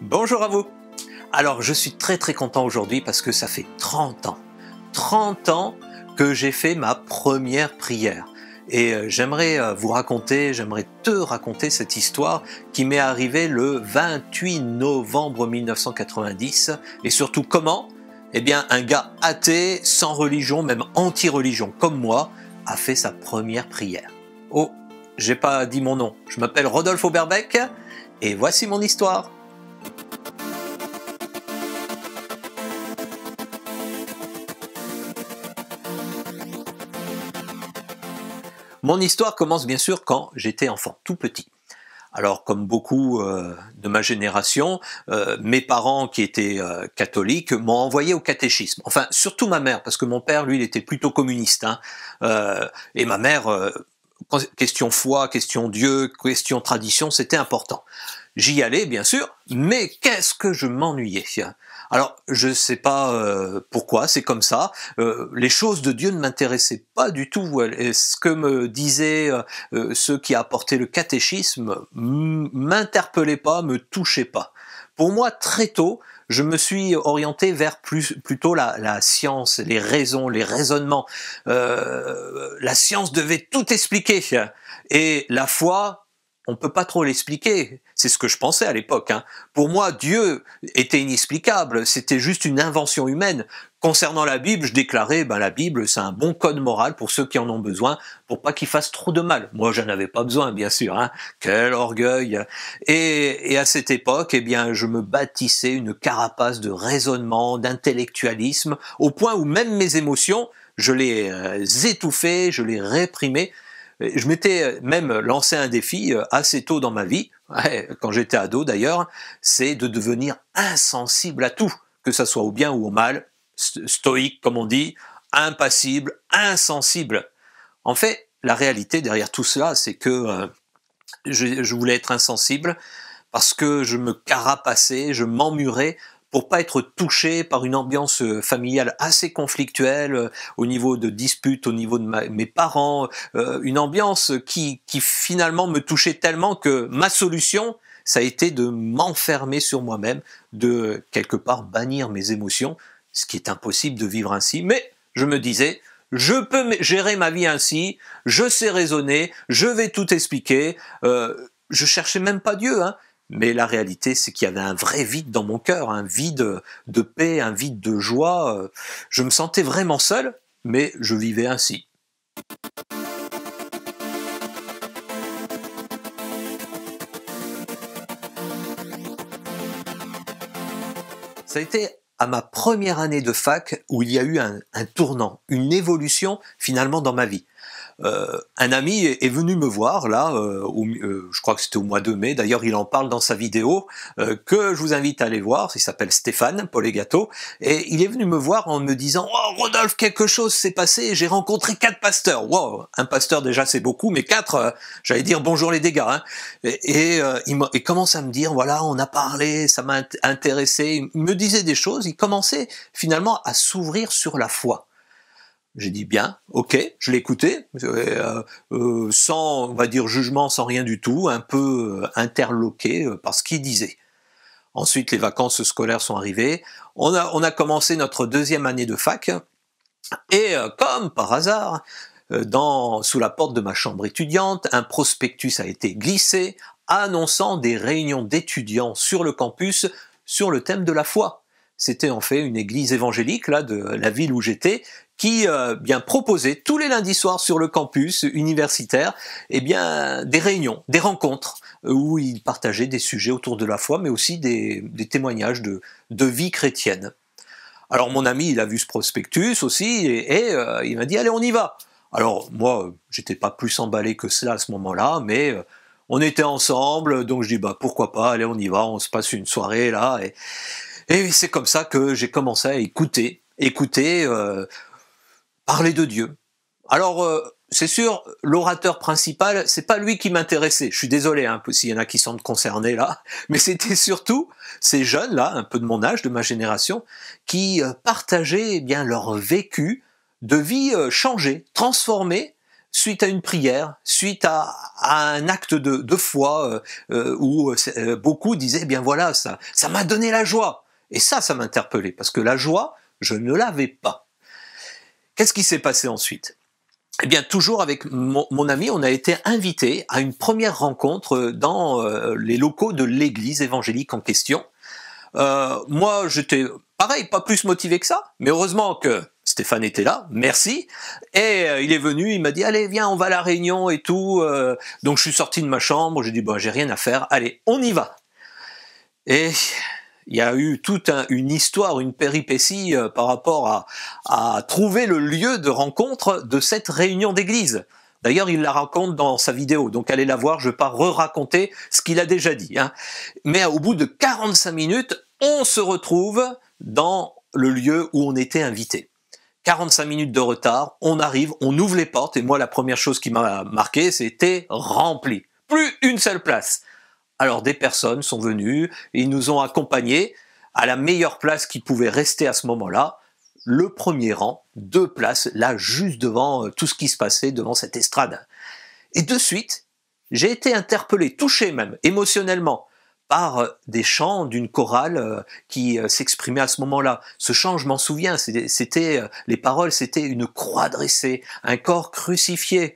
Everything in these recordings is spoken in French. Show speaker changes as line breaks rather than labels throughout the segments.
Bonjour à vous. Alors je suis très content aujourd'hui parce que ça fait 30 ans que j'ai fait ma première prière. Et j'aimerais vous raconter, j'aimerais te raconter cette histoire qui m'est arrivée le 28 novembre 1990. Et surtout comment? Eh bien un gars athée, sans religion, même anti-religion comme moi, a fait sa première prière. Oh, j'ai pas dit mon nom, je m'appelle Rodolphe Auberbeck et voici mon histoire. Mon histoire commence bien sûr quand j'étais enfant, tout petit. Alors comme beaucoup de ma génération, mes parents qui étaient catholiques m'ont envoyé au catéchisme. Enfin surtout ma mère, parce que mon père lui il était plutôt communiste. Et ma mère, question foi, question Dieu, question tradition, c'était important. J'y allais bien sûr, mais qu'est-ce que je m'ennuyais. Alors je sais pas pourquoi, c'est comme ça. Les choses de Dieu ne m'intéressaient pas du tout. Et ce que me disaient ceux qui apportaient le catéchisme m'interpellait pas, me touchait pas. Pour moi, très tôt, je me suis orienté vers plutôt la science, les raisons, les raisonnements. La science devait tout expliquer. Et la foi, on peut pas trop l'expliquer. C'est ce que je pensais à l'époque. Pour moi, Dieu était inexplicable. C'était juste une invention humaine. Concernant la Bible, je déclarais, la Bible, c'est un bon code moral pour ceux qui en ont besoin, pour pas qu'ils fassent trop de mal. Moi, j'en avais pas besoin, bien sûr. Quel orgueil. Et à cette époque, eh bien, je me bâtissais une carapace de raisonnement, d'intellectualisme, au point où même mes émotions, je les étouffais, je les réprimais. Je m'étais même lancé un défi assez tôt dans ma vie, quand j'étais ado d'ailleurs, c'est de devenir insensible à tout, que ça soit au bien ou au mal, stoïque comme on dit, impassible, insensible. En fait, la réalité derrière tout cela, c'est que je voulais être insensible parce que je me carapaçais, je m'emmurais pour pas être touché par une ambiance familiale assez conflictuelle, au niveau de disputes, au niveau de mes parents, une ambiance qui finalement me touchait tellement que ma solution, ça a été de m'enfermer sur moi-même, de quelque part bannir mes émotions, ce qui est impossible de vivre ainsi, mais je me disais, je peux gérer ma vie ainsi, je sais raisonner, je vais tout expliquer, je cherchais même pas Dieu, mais la réalité, c'est qu'il y avait un vrai vide dans mon cœur, un vide de paix, un vide de joie. Je me sentais vraiment seul, mais je vivais ainsi. Ça a été à ma première année de fac où il y a eu un tournant, une évolution finalement dans ma vie. Un ami est venu me voir là, je crois que c'était au mois de mai, d'ailleurs il en parle dans sa vidéo, que je vous invite à aller voir, il s'appelle Stéphane Polegato, et il est venu me voir en me disant « Oh Rodolphe, quelque chose s'est passé, j'ai rencontré 4 pasteurs ». Wow, un pasteur déjà c'est beaucoup, mais 4, j'allais dire bonjour les dégâts. Il commence à me dire « Voilà, on a parlé, ça m'a intéressé », il me disait des choses, il commençait finalement à s'ouvrir sur la foi. J'ai dit bien, ok, je l'ai écouté, sans, on va dire, jugement, sans rien du tout, un peu interloqué par ce qu'il disait. Ensuite, les vacances scolaires sont arrivées, on a commencé notre deuxième année de fac, et comme par hasard, sous la porte de ma chambre étudiante, un prospectus a été glissé, annonçant des réunions d'étudiants sur le campus sur le thème de la foi. C'était en fait une église évangélique là de la ville où j'étais qui bien proposait tous les lundis soirs sur le campus universitaire des réunions, des rencontres où ils partageaient des sujets autour de la foi, mais aussi des témoignages de vie chrétienne. Alors mon ami, il a vu ce prospectus aussi et il m'a dit allez on y va. Alors moi, j'étais pas plus emballé que cela à ce moment-là, mais on était ensemble, donc je dis pourquoi pas, allez on y va, on se passe une soirée là et c'est comme ça que j'ai commencé à écouter parler de Dieu. Alors, c'est sûr, l'orateur principal, c'est pas lui qui m'intéressait. Je suis désolé s'il y en a qui sont concernés là, mais c'était surtout ces jeunes là, un peu de mon âge, de ma génération, qui partageaient leur vécu de vie changé, transformé, suite à une prière, suite à un acte de foi où beaucoup disaient, eh bien voilà, ça m'a donné la joie. Et ça m'a interpellé, parce que la joie, je ne l'avais pas. Qu'est-ce qui s'est passé ensuite? Eh bien, toujours avec mon ami, on a été invité à une première rencontre dans les locaux de l'église évangélique en question. Moi, j'étais pareil, pas plus motivé que ça, mais heureusement que Stéphane était là, merci, et il est venu, il m'a dit, allez, viens, on va à la réunion et tout, donc je suis sorti de ma chambre, j'ai dit, bon, j'ai rien à faire, allez, on y va. Et il y a eu toute une histoire, une péripétie par rapport à trouver le lieu de rencontre de cette réunion d'église. D'ailleurs, il la raconte dans sa vidéo, donc allez la voir, je ne vais pas re-raconter ce qu'il a déjà dit. Hein. Mais au bout de 45 minutes, on se retrouve dans le lieu où on était invité. 45 minutes de retard, on arrive, on ouvre les portes, et moi la première chose qui m'a marqué, c'était rempli. Plus une seule place. Alors des personnes sont venues, et ils nous ont accompagnés à la meilleure place qui pouvait rester à ce moment-là, le premier rang, 2 places, là juste devant tout ce qui se passait, devant cette estrade. Et de suite, j'ai été interpellé, touché même, émotionnellement, par des chants d'une chorale qui s'exprimait à ce moment-là. Ce chant, je m'en souviens, c'était les paroles, c'était une croix dressée, un corps crucifié.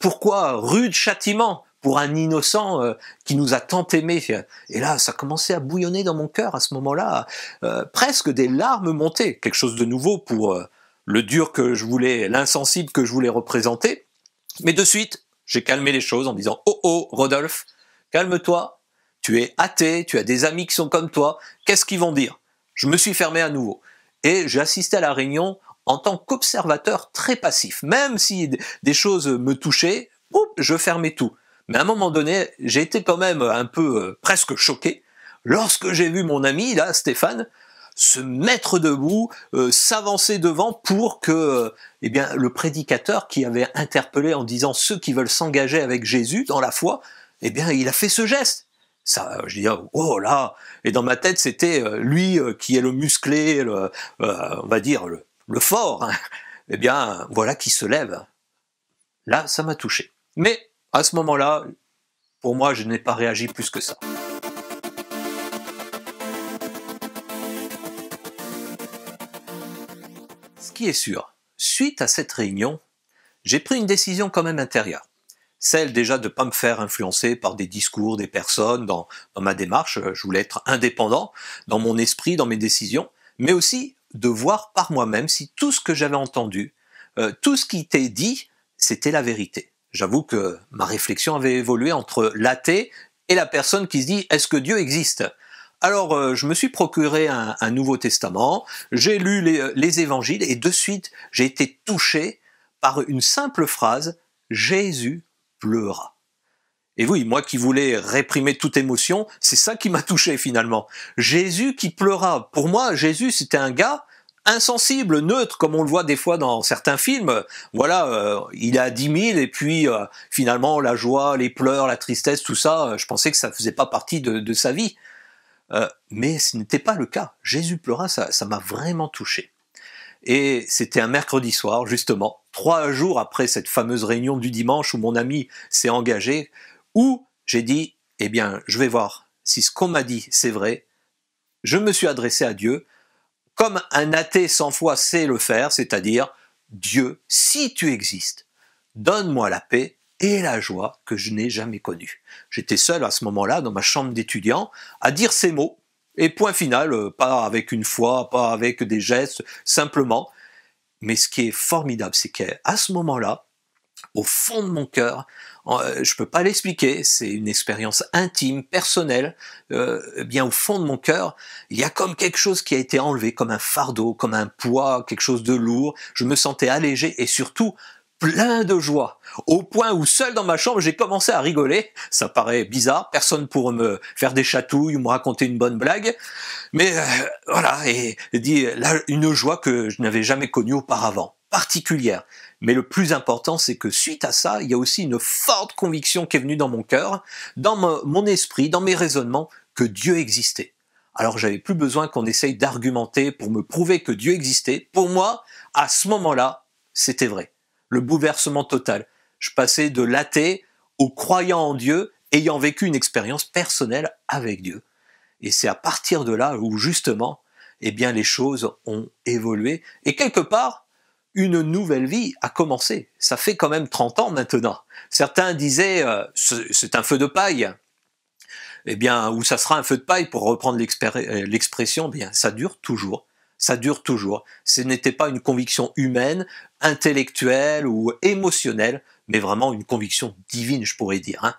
Pourquoi rude châtiment pour un innocent qui nous a tant aimés. Et là, ça commençait à bouillonner dans mon cœur à ce moment-là. Presque des larmes montaient, quelque chose de nouveau pour le dur que je voulais, l'insensible que je voulais représenter. Mais de suite, j'ai calmé les choses en disant « Oh oh, Rodolphe, calme-toi, tu es athée, tu as des amis qui sont comme toi, qu'est-ce qu'ils vont dire ?» Je me suis fermé à nouveau. Et j'ai assisté à la réunion en tant qu'observateur très passif. Même si des choses me touchaient, je fermais tout. Mais à un moment donné, j'ai été quand même un peu presque choqué lorsque j'ai vu mon ami, là, Stéphane, se mettre debout, s'avancer devant pour que eh bien, le prédicateur qui avait interpellé en disant ceux qui veulent s'engager avec Jésus dans la foi, eh bien, il a fait ce geste. Ça, je dis, oh là, et dans ma tête, c'était lui qui est le musclé, on va dire, le fort, hein. Eh bien, voilà qui se lève. Là, ça m'a touché. Mais, à ce moment-là, pour moi, je n'ai pas réagi plus que ça. Ce qui est sûr, suite à cette réunion, j'ai pris une décision quand même intérieure. Celle déjà de ne pas me faire influencer par des discours, des personnes dans ma démarche. Je voulais être indépendant dans mon esprit, dans mes décisions, mais aussi de voir par moi-même si tout ce que j'avais entendu, tout ce qui était dit, c'était la vérité. J'avoue que ma réflexion avait évolué entre l'athée et la personne qui se dit « est-ce que Dieu existe ?» Alors je me suis procuré un Nouveau Testament, j'ai lu les évangiles et de suite j'ai été touché par une simple phrase « Jésus pleura ». Et oui, moi qui voulais réprimer toute émotion, c'est ça qui m'a touché finalement. Jésus qui pleura. Pour moi, Jésus c'était un gars insensible, neutre, comme on le voit des fois dans certains films. Voilà, il est à 10 000 et puis finalement la joie, les pleurs, la tristesse, tout ça, je pensais que ça faisait pas partie de sa vie. Mais ce n'était pas le cas. Jésus pleura, ça m'a vraiment touché. Et c'était un mercredi soir, justement, 3 jours après cette fameuse réunion du dimanche où mon ami s'est engagé, où j'ai dit, eh bien, je vais voir si ce qu'on m'a dit, c'est vrai. Je me suis adressé à Dieu, comme un athée sans foi sait le faire, c'est-à-dire, Dieu, si tu existes, donne-moi la paix et la joie que je n'ai jamais connue. J'étais seul à ce moment-là, dans ma chambre d'étudiant, à dire ces mots, et point final, pas avec une foi, pas avec des gestes, simplement. Mais ce qui est formidable, c'est qu'à ce moment-là, au fond de mon cœur, je peux pas l'expliquer, c'est une expérience intime, personnelle, bien au fond de mon cœur, il y a comme quelque chose qui a été enlevé, comme un fardeau, comme un poids, quelque chose de lourd, je me sentais allégé et surtout plein de joie, au point où seul dans ma chambre j'ai commencé à rigoler, ça paraît bizarre, personne pour me faire des chatouilles ou me raconter une bonne blague, mais voilà, et dit là une joie que je n'avais jamais connue auparavant, particulière. Mais le plus important, c'est que suite à ça, il y a aussi une forte conviction qui est venue dans mon cœur, dans mon esprit, dans mes raisonnements, que Dieu existait. Alors j'avais plus besoin qu'on essaye d'argumenter pour me prouver que Dieu existait. Pour moi, à ce moment-là, c'était vrai. le bouleversement total. Je passais de l'athée au croyant en Dieu, ayant vécu une expérience personnelle avec Dieu. Et c'est à partir de là où justement, eh bien, les choses ont évolué. Et quelque part, une nouvelle vie a commencé. Ça fait quand même 30 ans maintenant. Certains disaient, c'est un feu de paille. Eh bien, ou ça sera un feu de paille pour reprendre l'expression, bien, ça dure toujours. Ça dure toujours. Ce n'était pas une conviction humaine, intellectuelle ou émotionnelle, mais vraiment une conviction divine, je pourrais dire. Hein.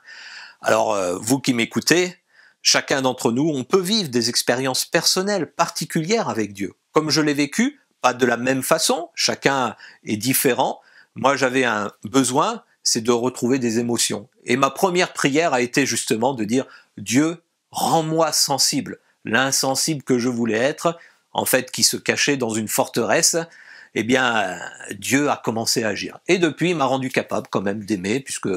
Alors, vous qui m'écoutez, chacun d'entre nous, on peut vivre des expériences personnelles particulières avec Dieu. Comme je l'ai vécu, pas de la même façon, chacun est différent. Moi, j'avais un besoin, c'est de retrouver des émotions. Et ma première prière a été justement de dire « Dieu, rends-moi sensible ». L'insensible que je voulais être, en fait, qui se cachait dans une forteresse, eh bien, Dieu a commencé à agir. Et depuis, il m'a rendu capable quand même d'aimer, puisque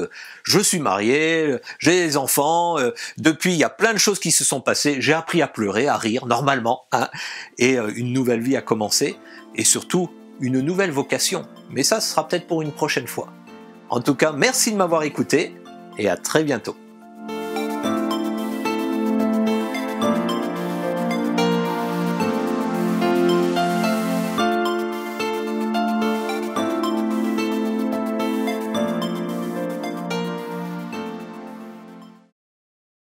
je suis marié, j'ai des enfants, depuis, il y a plein de choses qui se sont passées, j'ai appris à pleurer, à rire, normalement, hein, et une nouvelle vie a commencé, et surtout, une nouvelle vocation. Mais ça, ce sera peut-être pour une prochaine fois. En tout cas, merci de m'avoir écouté, et à très bientôt.